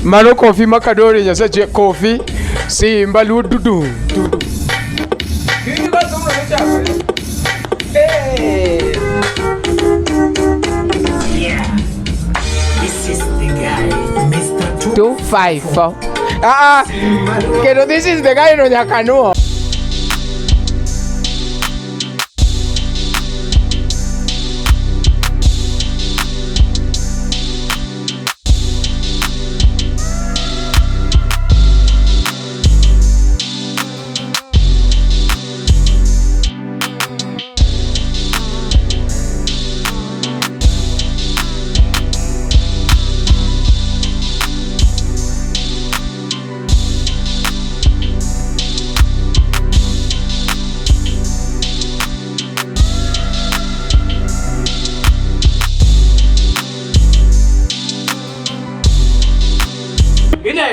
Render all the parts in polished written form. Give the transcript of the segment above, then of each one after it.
Mano coffee makadori ya sache coffee simba lududu. Yeah. This is the guy, Mr. 254. Que this is the guy no Nyakanuo.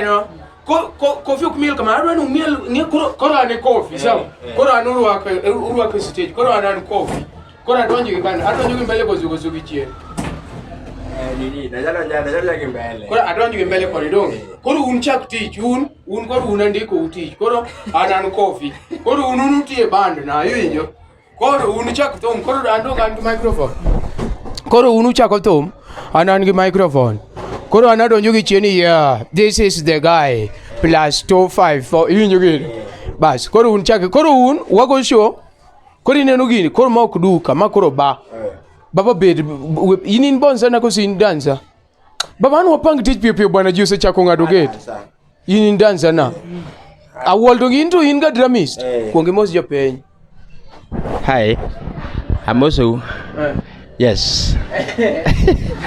No, coffee kumil kama arwani umil ni kora ne coffee sawa kora nuru wake stage kora ana coffee kora donjo kibana adonjo kimbele kozuko chie nini najala kimbele kora adonjo kimbele kwa ndongo kora unchak teach un kora unandiko utich kora ana coffee kora ununutie band na hiyo kora unchak tom kora ando kan microphone kora unuchak tom ana ngi microphone koro anadonjo gi chieni yeah this is the guy plus 254 inyo gini bas koro unchake koro un wago show koro ineno gini koro ma ok duka ma koro baba bed inin bonza na kosin danza baba anu wapang tich pio bwana juse chako ngado gate inin danza na awoldo ginto inga dramist kuonge mos jopeny hi amoso yes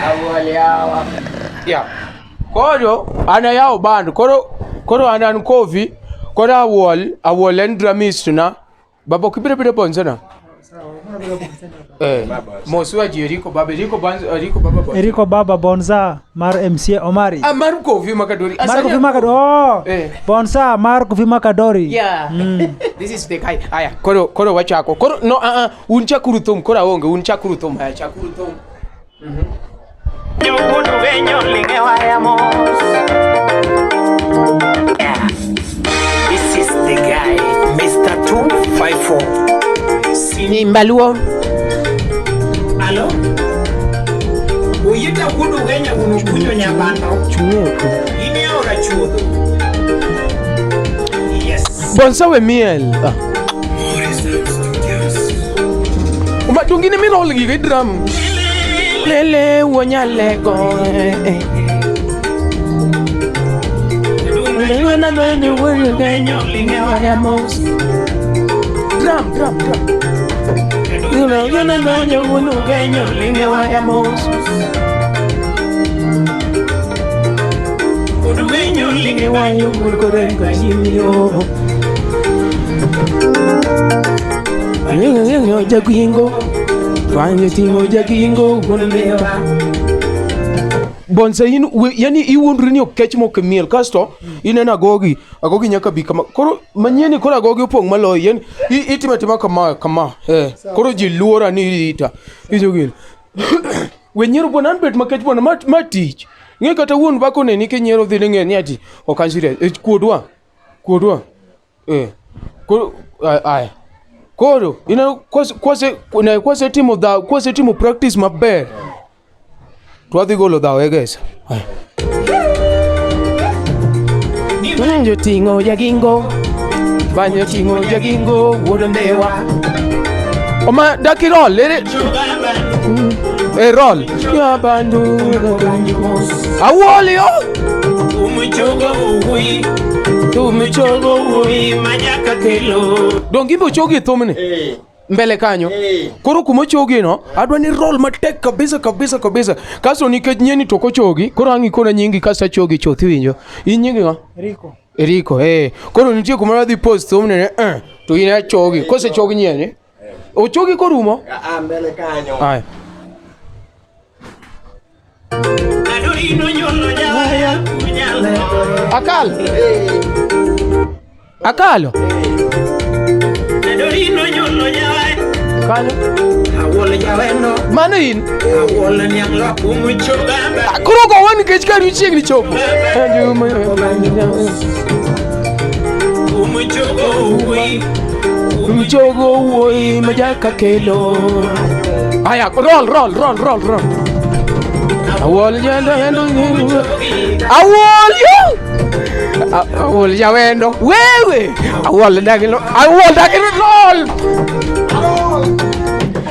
awoliawa yeah koro ana yao band koro ana coffee koro awol en dramist na baba kibire bonza na Mosua Jericho baba Eriko baba bonza mar MC Omari mar coffee makadori bonza mar coffee makadori yeah this is the guy aya koro wachako koro no unchakurutum koro aonge unchakurutum aya chakurutum Nyugudu genyo linge wayamos. Yeah. This is the guy, Mr. 254. Simbaluo. Alo? Uyita gudu genyo unukunyo nyabando. Chuoko. Ine ora chuodo. Yes. Bonsa we miel. Tungine mi rol gi drum. Lele wonyale go Lele na doni wonyo genyo linge wayamos Drum Lele na doni wonyo genyo linge wayamos Wonyo genyo linge wayo mulkorenga yimyo Lele jaguingo Fanye tingo jakingo golewa Bonsa yani iwundrini okech mo kemiel kasto inena agogi nyaka bi kama koro manyeni koro agogi opong malo yani itimatima kama koro ji luora ni ita izogin wenyero bonan bet makech bona matich nge kata wuon bako ne ni kenyero dhi nge ni ati okansire kuodwa koro aya koro ina kwase timo practice maber twadhi golo dhao egesa banyo tingo jagingo wuodo ndewa oma daki roll lere roll ya bandu awolio tumichogo uwi majaka kelo dongibo chogi thumne mbele kanyo koro kumo chogi no adwa ni roll matek kabisa kaso nikech nyeni toko chogi koro angi kona nyingi kasa chogi chothi winjo inyingi wa Eriko koro nitie kuma wadhi post thumne to ina chogi kose chogi nyeni o chogi korumo mbele kanyo ay Adorino nyolo jawaya kunyalo Akalo Adorino nyolo jawaya Kalo Awol jawendo. Mano in. Awol niang lo umuchoga. Koro go wan kech ka chiegni chopo. Umuchogo wuoi majaka kelo. Aya, roll. Awol jawendo. Wewe. Awol dagilo. Roll.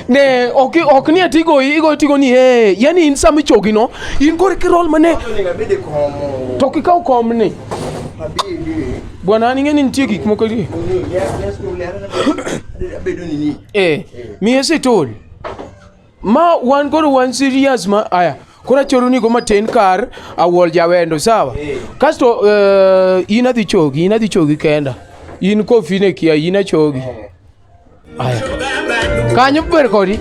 Ne ok ni atigo tigo ni yani in sami chogi no in gore ki roll mane to ki kaw kom ni bwana ni ngeni ntie gik moko li mi ese tol ma wan gore wan serious ma aya kora choro ni go maten kar awol jawendo sawa kasto ina dhi chogi kenda in kofi ne kia ina chogi aya kanyo ber kodi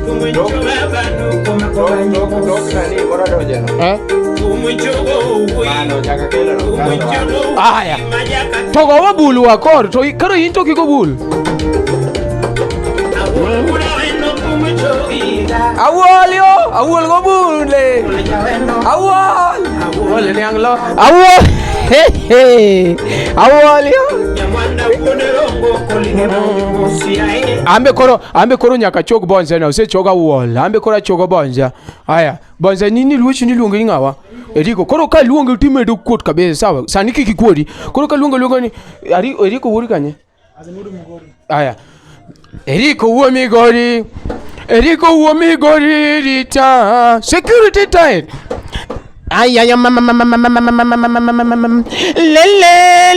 aya togo wabulu wakor to karo in to kiko bul awol go bule awol ni anglo awol ambe koro nyaka chog bonza na use choga wall ambe koro chogo bonza aya bonza nini luochi ni luongo ngawa Eriko koro ka luongo time do kuot kabisa sawa sani kiki kuodi koro ka luongo ni Eriko wuri kanye aya Eriko wuo migori rita security tight aya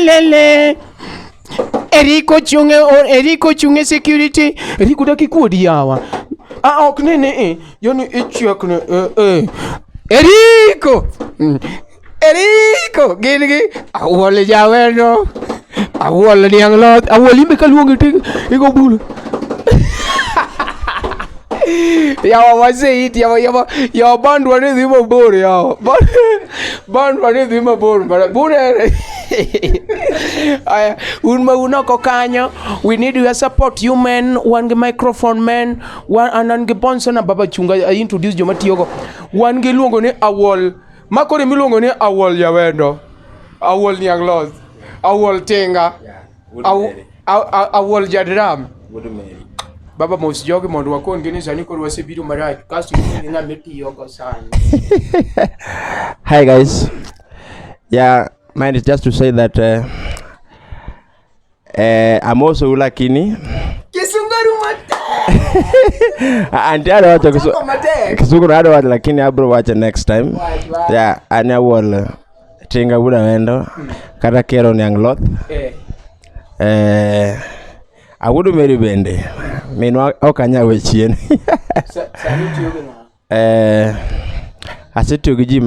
lele Eriko chunge security Eriko daki kuodi yawa ok nene yoni ichiak ne Eriko gini awol jawendo awol niang lot awol imbe ka luongi ti igo bulu yawa wase it yawa bandwa ne dhi mabor yawa bandwa ne dhi mabor bure aya unoko kanyo we need your support you men one ge microphone men one anan ge bonso na baba chunga introduce joma tiyogo one ge luongo ne awol makore miluongo ne awol jawendo awol niang lot awol tenga awol jadram baba mos jogi mondo wakon gini sani koro wasebiro marach kasto ina metiyogo sana. Hi guys, yeah, mine is just to say that I'm also lakini Kisungaru mate and I don't want to Kisungaru I don't want lakini abro watch next time. Yeah, anya wall tinga buda wendo kata kero niang lot awudu meri bende minwa okanya wechien asetiyo gi ji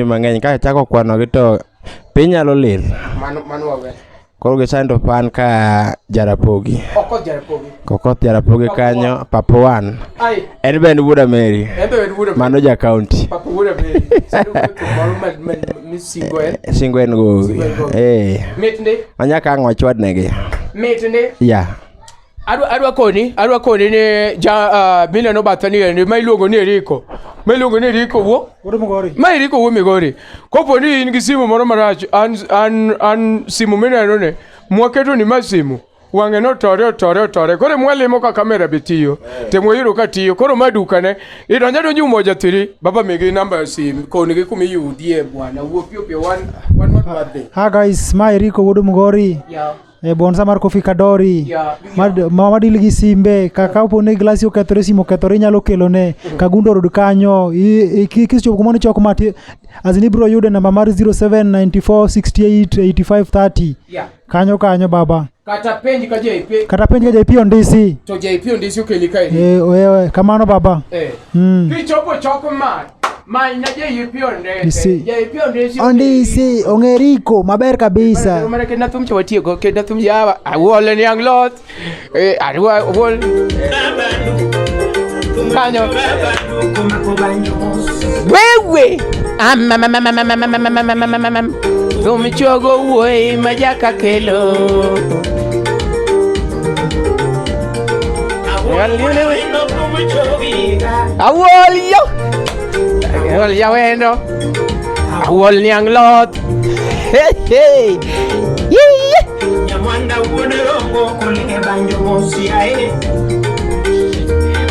mang'eny ka chako kwano gi to piny nyalo lil koro gisando pan ka Jarapogi Kokoth Jarapogi kanyo Papuan en bende Wuda Meri mano ja county singo en go manyaka ang' wachwad negi ya adwa koni ne mine no bathani ne mailuongo ni Eriko wo ma Eriko wo Migori kopo ni in gi simu moro marach an simu mineno ne mwaketo ni masimu wange no tore kore mwalimo ka kamera bitiyo te mwiro ka tiyo koro maduka ne idonja donju moja tiri baba migi namba ya simu koni gi kumi yudie bwana wo pio one not birthday. Ha guys, ma Eriko wudu Mugori bonsa mar Kofi Kadori mama dilgi simbe kaka opone glasi okethore simo okethore nyalo kelone kagundo rod kanyo kicho kumoni chok mati azini bro yude namba mar 0794688530 kanyo baba kata penji ka JP ondisi to JP ondisi okelika wewe kamano baba kichopo choko ma ina JP ondisi ongeriko maber kabisa mara kena tum chawatiego kena tum yawa awol niang lot arwa wol kanyo wewe Tumichogo wuoi majaka kelo Awolio. Awolio wendo. Awol niang lot. Hey hey. Nyamwanda uonerongo kulinge banjo mosiae.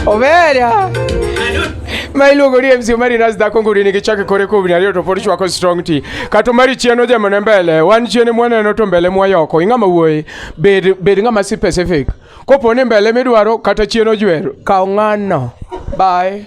Overia. Ma iluongo ni MC Marinas dhako nguri nigi chake kore kubni ariyo to pod chwako strong tea. Kato mari chieno jemo ne mbele. Wan chiene mwaneno to mbele mwayoko. Ing'ama wuoyi. Bed ng'ama specific. Kopo ni mbele midwaro kata chieno jwer. Kao ng'ano. Bye.